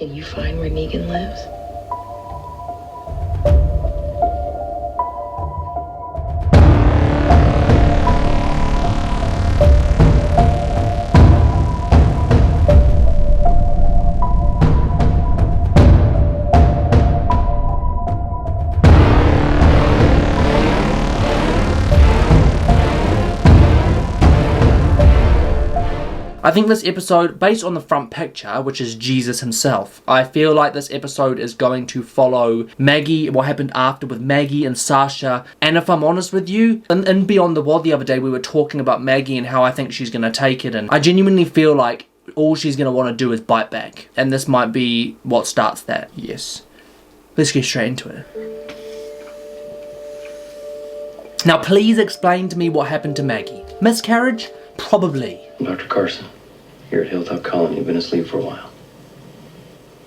Can you find where Negan lives? I think this episode, based on the front picture, which is Jesus himself, I feel like this episode is going to follow Maggie, what happened after with Maggie and Sasha. And if I'm honest with you, in Beyond the Wall the other day, we were talking about Maggie and how I think she's going to take it. And I genuinely feel like all she's going to want to do is bite back. And this might be what starts that. Yes. Let's get straight into it. Now, please explain to me what happened to Maggie. Miscarriage? Probably. Dr. Carson, here at Hilltop Colony, you've been asleep for a while.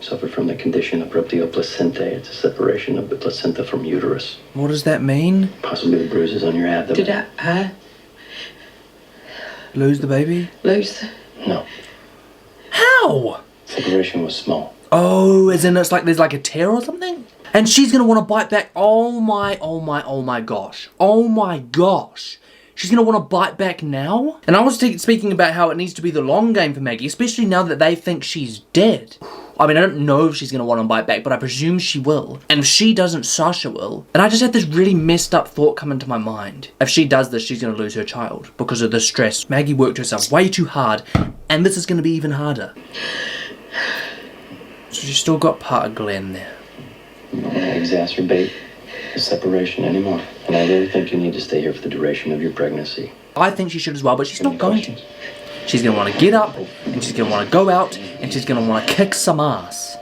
You suffered from the condition of ruptio placentae. It's a separation of the placenta from uterus. What does that mean? Possibly the bruises on your abdomen. Did I Lose the baby? lose? No. How? Separation was small. Oh, as in it's like there's like a tear or something? And she's gonna want to bite back. Oh my gosh. Oh my gosh. She's going to want to bite back now? And I was speaking about how it needs to be the long game for Maggie, especially now that they think she's dead. I mean, I don't know if she's going to want to bite back, but I presume she will. And if she doesn't, Sasha will. And I just had this really messed up thought come into my mind. If she does this, she's going to lose her child because of the stress. Maggie worked herself way too hard, and this is going to be even harder. So she's still got part of Glenn there. You don't want to exacerbate the separation anymore. And I really think you need to stay here for the duration of your pregnancy. I think she should as well, but she's not going to. She's going to want to get up, and she's going to want to go out, and she's going to want to kick some ass.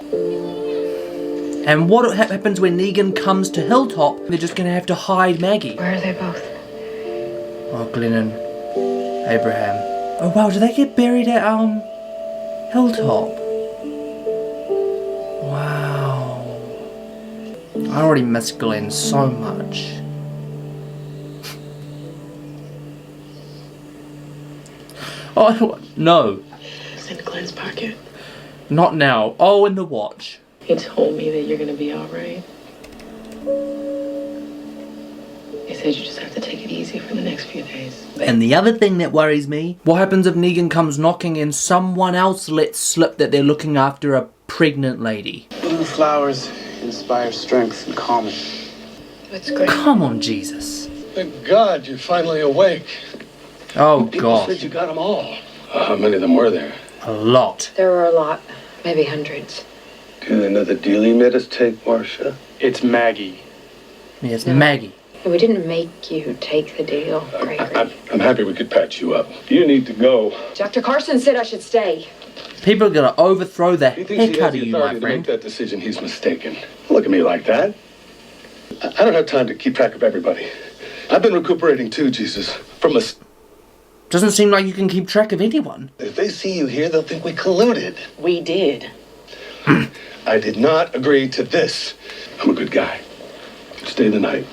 And what happens when Negan comes to Hilltop? They're just going to have to hide Maggie. Where are they both? Oh, Glenn and Abraham. Oh wow, did they get buried at Hilltop? Wow. I already miss Glenn so much. Oh, no. It's in Glenn's pocket. Not now. Oh, in the watch. He told me that you're gonna be alright. He said you just have to take it easy for the next few days. And the other thing that worries me, what happens if Negan comes knocking and someone else lets slip that they're looking after a pregnant lady? Blue flowers inspire strength and calming. That's great. Come on, Jesus. Thank God you're finally awake. Oh, People God. said you got them all. How many of them were there? A lot. There were a lot. Maybe hundreds. Do they know the deal you made us take, Marcia? It's Maggie. Yes, No. Maggie. We didn't make you take the deal, Gregory. I'm happy we could patch you up. You need to go. Dr. Carson said I should stay. People are going to overthrow the He thinks heck he has out of the you, my authority to make friend. that decision. He's mistaken. Look at me like that. I don't have time to keep track of everybody. I've been recuperating too, Jesus, from a... Doesn't seem like you can keep track of anyone. If they see you here, they'll think we colluded. We did. I did not agree to this. I'm a good guy. Stay the night.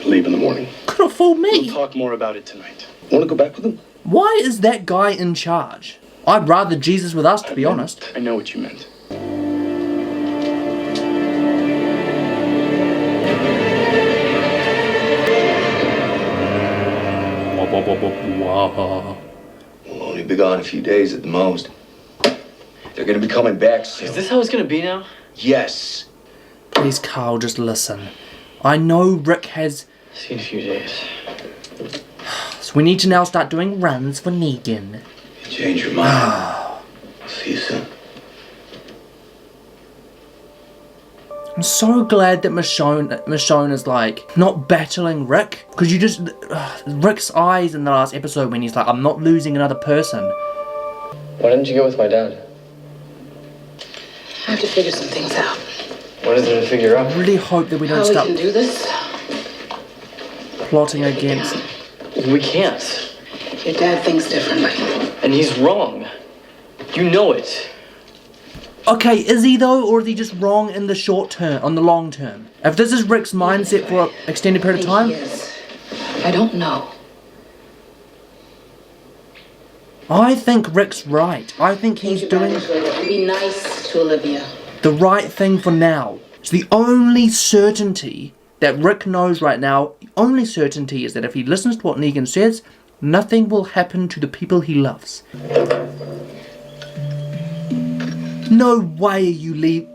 Leave in the morning. Could have fooled We'll me. talk more about it tonight. Want to go back with him? Why is that guy in charge? I'd rather Jesus with us, to be honest. I know what you meant. We'll only be gone a few days at the most. They're gonna be coming back soon. Is this how it's gonna be now? Yes. Please, Carl, just listen. I know Rick has... See you in a few days. So we need to now start doing runs for Negan. You change your mind. See you soon. I'm so glad that Michonne is like not battling Rick, because you just Rick's eyes in the last episode when he's like, I'm not losing another person. Why didn't you go with my dad? I have to figure some things out. What is there to figure out? I really hope that we don't How we start can do this? plotting against. We can't. Your dad thinks differently. And he's wrong. You know it. Okay, is he though, or is he just wrong in the short term, on the long term? If this is Rick's mindset for an extended period of time, He is. I don't know. I think Rick's right. I think he's doing Be nice to Olivia. the right thing for now. It's the only certainty that Rick knows right now. The only certainty is that if he listens to what Negan says, nothing will happen to the people he loves. No way you leave...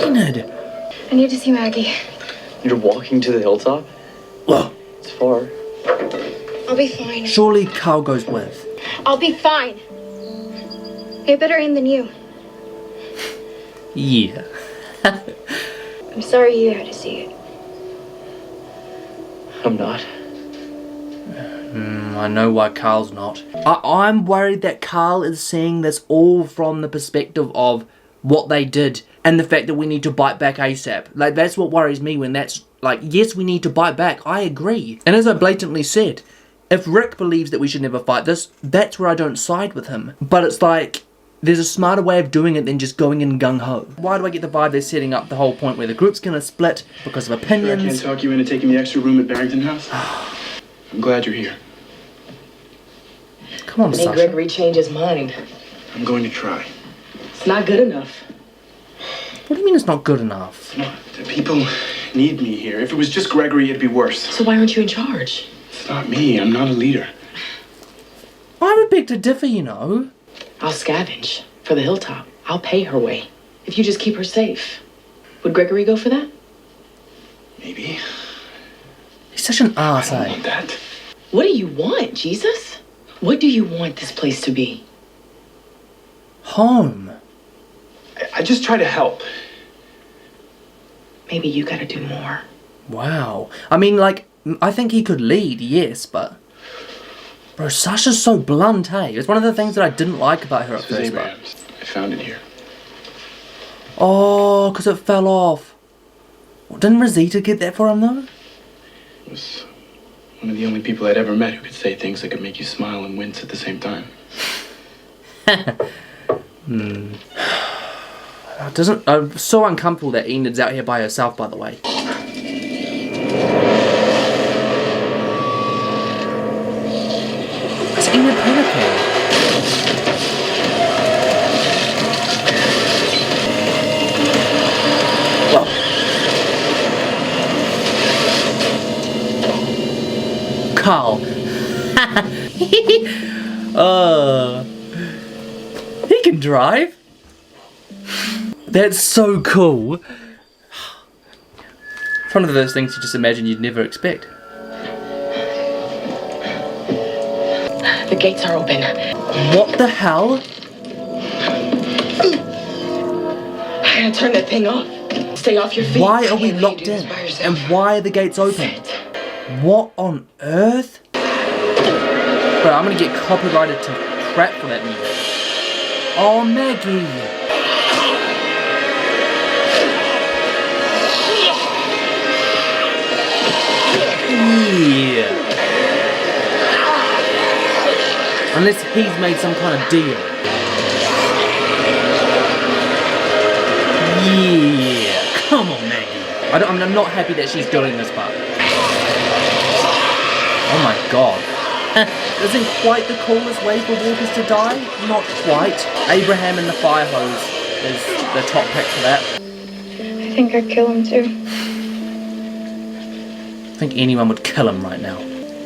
Enid! I need to see Maggie. You're walking to the hilltop? Well, It's far. I'll be fine. surely Carl goes with. I'll be fine. I have better aim than you. Yeah. I'm sorry you had to see it. I'm not. I know why Carl's not. I'm worried that Carl is seeing this all from the perspective of what they did and the fact that we need to bite back ASAP. Like, that's what worries me when that's like, yes, we need to bite back. I agree. And as I blatantly said, if Rick believes that we should never fight this, that's where I don't side with him. But it's like, there's a smarter way of doing it than just going in gung-ho. Why do I get the vibe they're setting up the whole point where the group's gonna split because of I can't opinions? talk you into taking the extra room at Barrington House. I'm glad you're here. Come on, Make Sasha. Gregory change his mind. I'm going to try. It's not good enough. What do you mean it's not good enough? No, the people need me here. If it was just Gregory, it'd be worse. So why aren't you in charge? It's not me. I'm not a leader. I would beg to differ, you know. I'll scavenge for the hilltop. I'll pay her way. If you just keep her safe. Would Gregory go for that? Maybe. He's such an I arse, don't eh? want that. What do you want, Jesus? What do you want this place to be? Home. I just try to help. Maybe you gotta do more. Wow. I mean, like, I think he could lead, yes, but... Bro, Sasha's so blunt, hey? It's one of the things that I didn't like about her at This is first, but... Abraham's. I found it here. Oh, because it fell off. Well, didn't Rosita get that for him, though? It was one of the only people I'd ever met who could say things that could make you smile and wince at the same time. I'm so uncomfortable that Enid's out here by herself, by the way. Is Enid panicking? Well. Carl. He can drive. That's so cool. It's one of those things you just imagine you'd never expect. The gates are open. What the hell? I gotta turn that thing off. Stay off your feet. Why are we Can't locked leave you in? by yourself. And why are the gates open? What on earth? Bro, I'm gonna get copyrighted to crap for that music. Oh, Maggie. Yeah. Unless he's made some kind of deal. Yeah. Come on, Maggie. I'm not happy that she's doing this part. Oh my god. Isn't quite the coolest way for walkers to die? Not quite. Abraham and the fire hose is the top pick for that. I think I'd kill him too. I think anyone would kill him right now.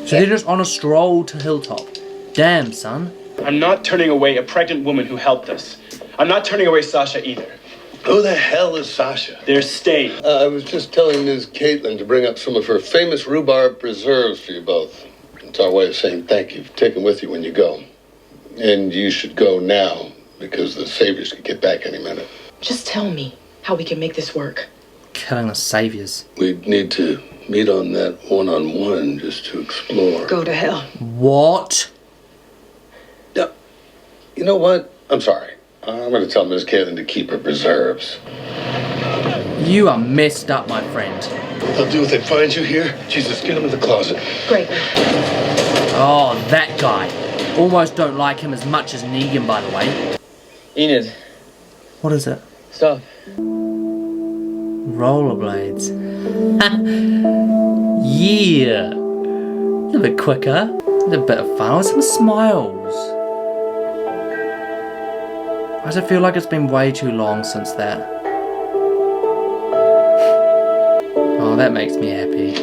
So they're just on a stroll to Hilltop. Damn, son. I'm not turning away a pregnant woman who helped us. I'm not turning away Sasha either. Who the hell is Sasha? They're staying. I was just telling Ms. Caitlin to bring up some of her famous rhubarb preserves for you both. It's our way of saying thank you. Take them with you when you go. And you should go now, because the saviors could get back any minute. Just tell me how we can make this work. Killing the saviors. We need to meet on that one-on-one just to explore. Go to hell. What? Yeah. You know what? I'm sorry. I'm going to tell Ms. Caitlin to keep her preserves. You are messed up, my friend. They'll do if they find you here. Jesus, get him in the closet. Great. Oh, that guy. Almost don't like him as much as Negan, by the way. Enid, What is it? stop. Rollerblades. Yeah. A bit quicker. A bit of fun with some smiles. Why does it feel like it's been way too long since that? Oh, that makes me happy.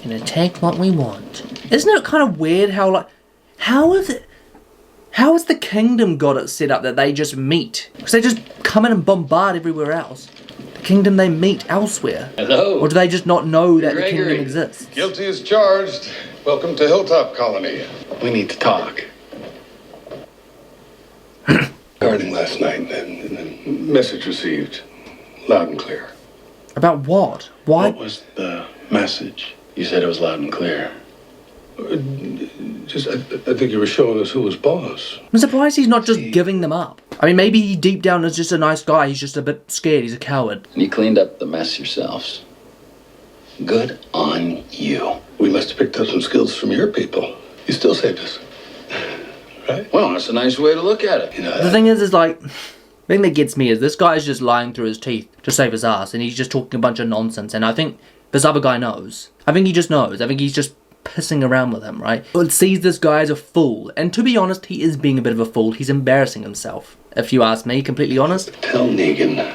Can attack what we want. Isn't it kind of weird how, like, how has the kingdom got it set up that they just meet? Because they just come in and bombard everywhere else. The kingdom, they meet elsewhere. Hello. Or do they just not know that the Gregory. kingdom exists? Guilty as charged. Welcome to Hilltop Colony. We need to talk. Regarding last night, and message received. Loud and clear. About what? Why? What was the message? You said it was loud and clear. I think you were showing us who was boss. I'm surprised he's not just giving them up. I mean, maybe he deep down is just a nice guy. He's just a bit scared. He's a coward. And you cleaned up the mess yourselves. Good on you. We must have picked up some skills from your people. You still saved us. Right? Well, that's a nice way to look at it. You know, The thing is like, the thing that gets me is this guy's just lying through his teeth to save his ass, and he's just talking a bunch of nonsense. And I think this other guy knows. I think he just knows. I think he's just pissing around with him, right? It sees this guy as a fool, and to be honest, he is being a bit of a fool. He's embarrassing himself, if you ask me, completely honest. tell Negan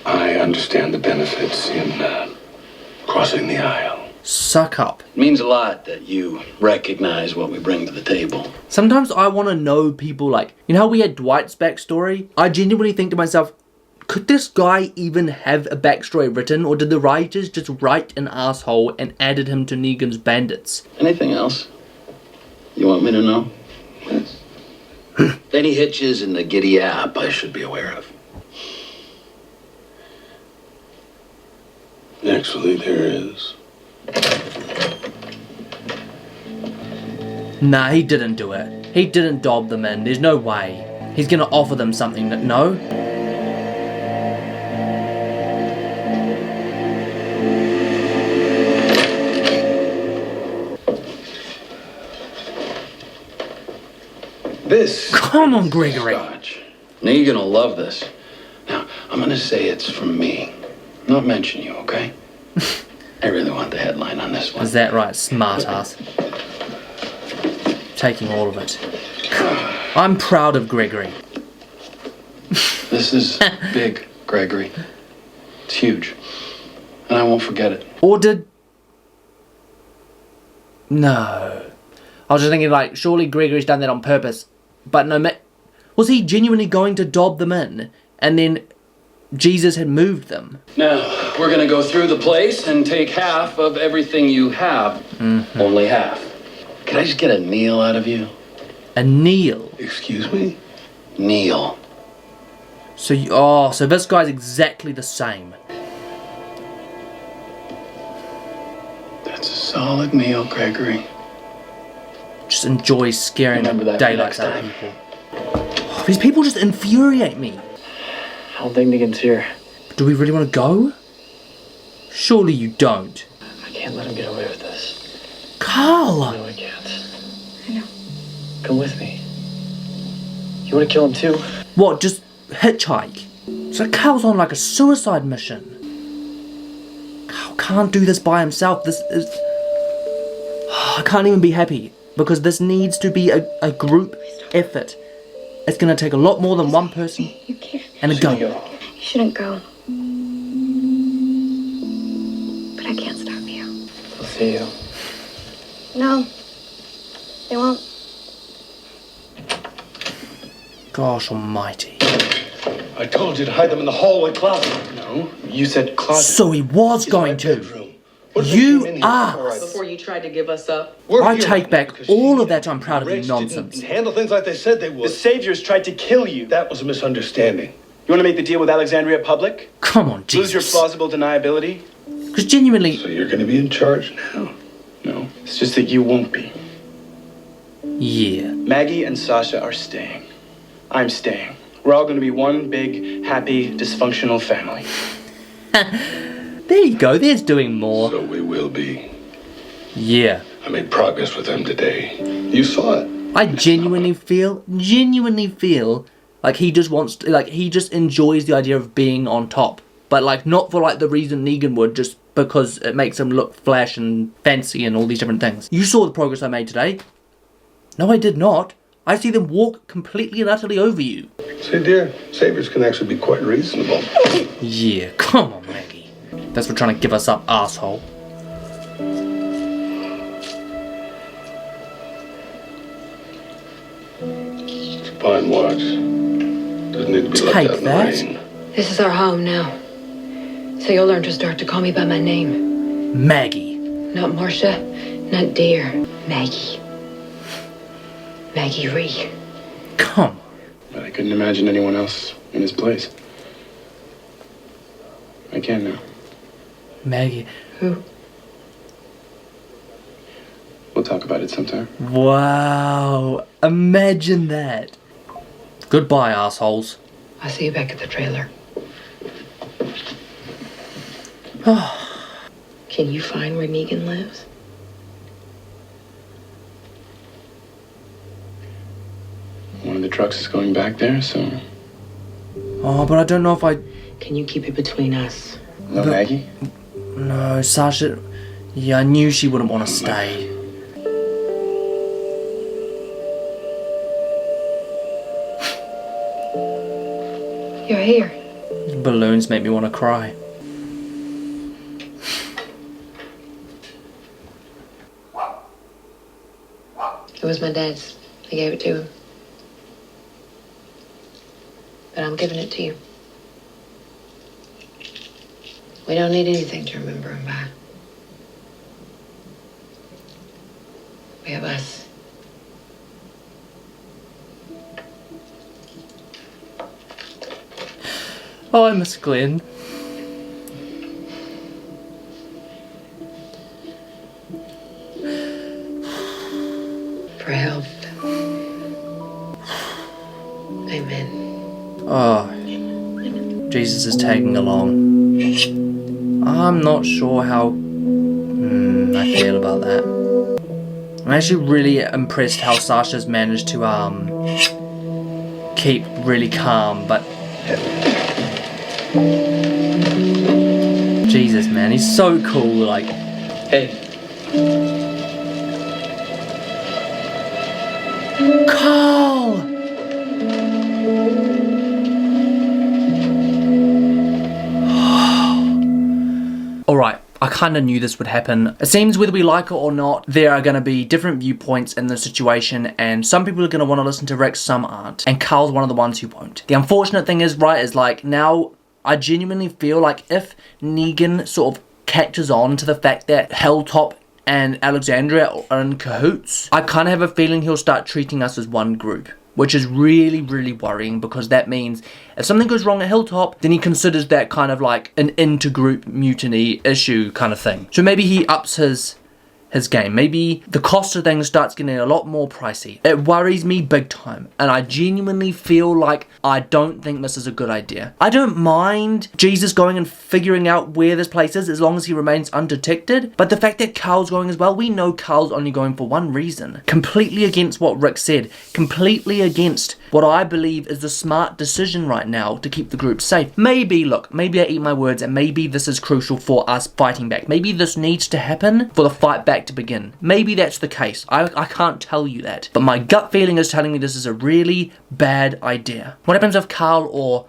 I understand the benefits in crossing the aisle. Suck up. It means a lot that you recognize what we bring to the table. Sometimes I want to know people like, you know how we had Dwight's backstory? I genuinely think to myself, could this guy even have a backstory written, or did the writers just write an asshole and added him to Negan's bandits? Anything else you want me to know? Any hitches in the Giddy app I should be aware of? Actually, there is. Nah, he didn't do it. He didn't dob them in. There's no way. He's gonna offer them something that, no? This. Come on, Gregory. Scotch. Negan will love this. Now, I'm gonna say it's from me. Not mention you, okay? I really want the headline on this one. Is that right, smartass? Taking all of it. I'm proud of Gregory. This is big, Gregory. It's huge. And I won't forget it. Or did... No. I was just thinking, like, surely Gregory's done that on purpose. But no, was he genuinely going to dob them in? And then Jesus had moved them? Now, we're gonna go through the place and take half of everything you have. Mm-hmm. Only half. Can I just get a kneel out of you? A kneel. Excuse me? Kneel. So, so this guy's exactly the same. That's a solid kneel, Gregory. Just enjoy scaring the Remember that for daylights next out of time. people. Oh, these people just infuriate me. I don't think Negan's here. Do we really want to go? Surely you don't. I can't let him get away with this. Carl! No, I can't. I know. Come with me. You want to kill him too? What, just hitchhike? So Carl's on like a suicide mission. Carl can't do this by himself. This is... I can't even be happy. Because this needs to be a group effort. It's going to take a lot more than one person You can't. and a gun. You shouldn't go. But I can't stop you. I'll see you. No. They won't. Gosh almighty. I told you to hide them in the hallway closet. No, you said closet. So he was going to. Bedroom. You are. Before you tried to give us up. We're I here take back because all she of that I'm proud of you Rich nonsense. didn't handle things like they said they The would. Saviors tried to kill you. That was a misunderstanding. You want to make the deal with Alexandria public? Come on, Lose your Jesus. plausible deniability? Because genuinely, So you're going to be in charge now. No, it's just that you won't be. yeah. Maggie and Sasha are staying. I'm staying. We're all going to be one big, happy, dysfunctional family. There you go, there's doing more. So we will be. Yeah. I made progress with them today. You saw it. I genuinely feel like he just wants to, like, he just enjoys the idea of being on top. But, like, not for, like, the reason Negan would, just because it makes them look flash and fancy and all these different things. You saw the progress I made today. No, I did not. I see them walk completely and utterly over you. See, dear, saviors can actually be quite reasonable. Yeah, come on, Maggie. That's for trying to give us up, asshole. It's a fine watch. Doesn't need to be left Take out in the that. rain. This is our home now. So you'll learn to start to call me by my name. Maggie. Not Marcia, not dear. Maggie. Maggie Ree. Come on. But I couldn't imagine anyone else in his place. I can now. Maggie. Who? We'll talk about it sometime. Wow. Imagine that. Goodbye, assholes. I'll see you back at the trailer. Can you find where Negan lives? One of the trucks is going back there, so... Oh, but I don't know if I... Can you keep it between us? No, Maggie? No, Sasha... Yeah, I knew she wouldn't want to stay. You're here. Balloons make me want to cry. It was my dad's. I gave it to him. But I'm giving it to you. We don't need anything to remember him by. We have us. Oh, I miss Glenn. For health. Amen. Oh, Jesus is tagging along. I'm not sure how I feel about that. I'm actually really impressed how Sasha's managed to keep really calm, but Jesus, man, he's so cool. Like, Hey, Carl. Alright, I kind of knew this would happen. It seems whether we like it or not, there are going to be different viewpoints in the situation, and some people are going to want to listen to Rex, some aren't. And Carl's one of the ones who won't. The unfortunate thing is, right, is like now I genuinely feel like if Negan sort of catches on to the fact that Hilltop and Alexandria are in cahoots, I kind of have a feeling he'll start treating us as one group. Which is really, really worrying, because that means if something goes wrong at Hilltop, then he considers that kind of like an intergroup mutiny issue kind of thing. So maybe he ups his game. Maybe the cost of things starts getting a lot more pricey. It worries me big time, and I genuinely feel like I don't think this is a good idea. I don't mind Jesus going and figuring out where this place is as long as he remains undetected, but the fact that Carl's going as well, we know Carl's only going for one reason. Completely against what Rick said. Completely against what I believe is the smart decision right now to keep the group safe. Maybe, look, maybe I eat my words, and maybe this is crucial for us fighting back. Maybe this needs to happen for the fight back to begin. Maybe that's the case. I can't tell you that. But my gut feeling is telling me this is a really bad idea. What happens if Carl or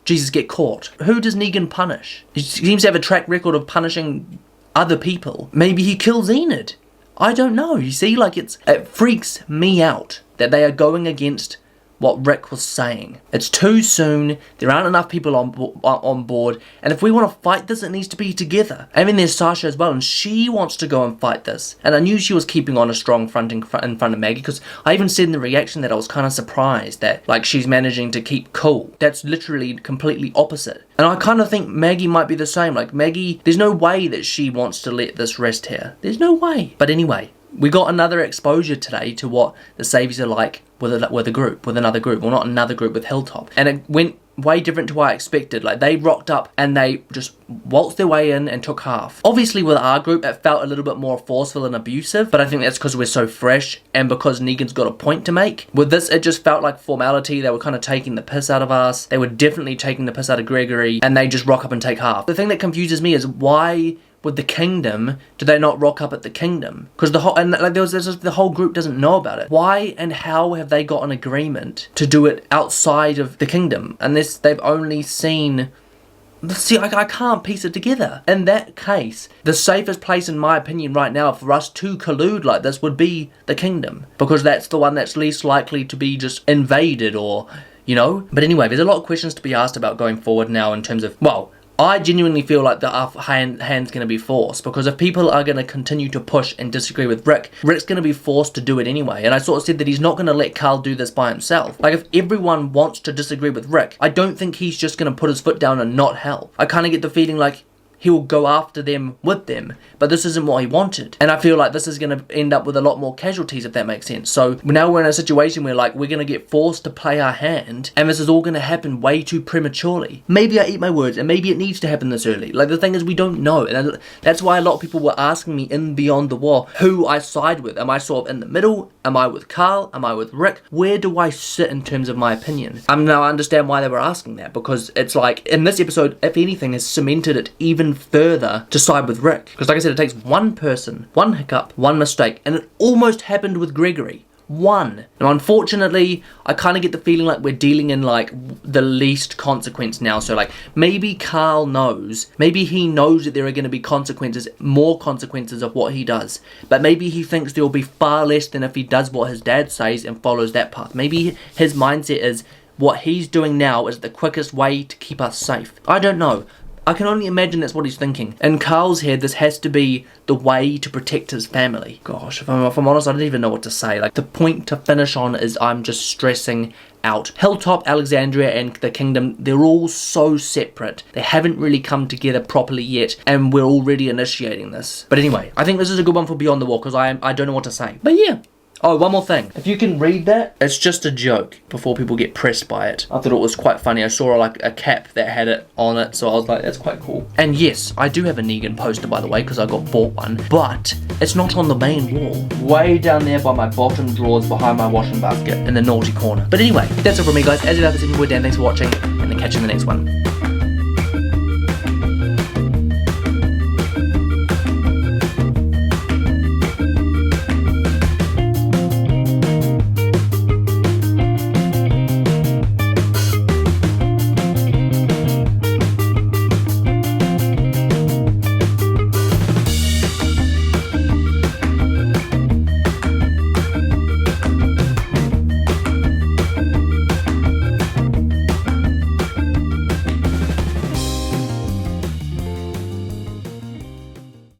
Jesus get caught? Who does Negan punish? He seems to have a track record of punishing other people. Maybe he kills Enid. I don't know. You see, like it freaks me out that they are going against what Rick was saying. It's too soon, there aren't enough people on board, and if we want to fight this, it needs to be together. I mean, there's Sasha as well, and she wants to go and fight this. And I knew she was keeping on a strong front in front of Maggie, because I even said in the reaction that I was kind of surprised that, like, she's managing to keep cool. That's literally completely opposite. And I kind of think Maggie might be the same. Like, Maggie, there's no way that she wants to let this rest here. There's no way. But anyway, we got another exposure today to what the Saviors are like with another group. Well, not another group, with Hilltop. And it went way different to what I expected. Like, they rocked up and they just waltzed their way in and took half. Obviously, with our group, it felt a little bit more forceful and abusive, but I think that's because we're so fresh and because Negan's got a point to make. With this, it just felt like formality. They were kind of taking the piss out of us. They were definitely taking the piss out of Gregory, and they just rock up and take half. The thing that confuses me is why with the kingdom do they not rock up at the kingdom? Because the whole, and like the whole group doesn't know about it. Why and how have they got an agreement to do it outside of the kingdom unless they've only seen? See, I can't piece it together. In that case, the safest place, in my opinion, right now for us to collude like this would be the kingdom, because that's the one that's least likely to be just invaded or, you know. But anyway, there's a lot of questions to be asked about going forward now in terms of, well, I genuinely feel like the hand's going to be forced, because if people are going to continue to push and disagree with Rick's going to be forced to do it anyway. And I sort of said that he's not going to let Carl do this by himself. Like, if everyone wants to disagree with Rick, I don't think he's just going to put his foot down and not help. I kind of get the feeling like he will go after them with them, but this isn't what he wanted. And I feel like this is going to end up with a lot more casualties, if that makes sense. So now we're in a situation where, like, we're going to get forced to play our hand, and this is all going to happen way too prematurely. Maybe I eat my words, and maybe it needs to happen this early. Like, the thing is, we don't know. And that's why a lot of people were asking me in Beyond the Wall who I side with. Am I sort of in the middle? Am I with Carl? Am I with Rick? Where do I sit in terms of my opinion? Now I understand why they were asking that, because it's like, in this episode, if anything, has cemented it even further to side with Rick. Because like I said, it takes one person, one hiccup, one mistake, and it almost happened with Gregory. One. Now, unfortunately, I kind of get the feeling like we're dealing in, like, the least consequence now. So, like, maybe Carl knows. Maybe he knows that there are going to be consequences, more consequences of what he does. But maybe he thinks there will be far less than if he does what his dad says and follows that path. Maybe his mindset is what he's doing now is the quickest way to keep us safe. I don't know. I can only imagine that's what he's thinking. In Carl's head, this has to be the way to protect his family. Gosh, if I'm honest, I don't even know what to say. Like, the point to finish on is I'm just stressing out. Hilltop, Alexandria, and the Kingdom, they're all so separate. They haven't really come together properly yet, and we're already initiating this. But anyway, I think this is a good one for Beyond the Wall, because I don't know what to say. But yeah. Oh, one more thing. If you can read that, it's just a joke before people get pressed by it. I thought it was quite funny. I saw like a cap that had it on it, so I was like, that's quite cool. And yes, I do have a Negan poster, by the way, because I got bought one, but it's not on the main wall. Way down there by my bottom drawers behind my washing basket in the naughty corner. But anyway, that's it from me, guys. As you know, this is Dan. Thanks for watching, and I'll catch you in the next one.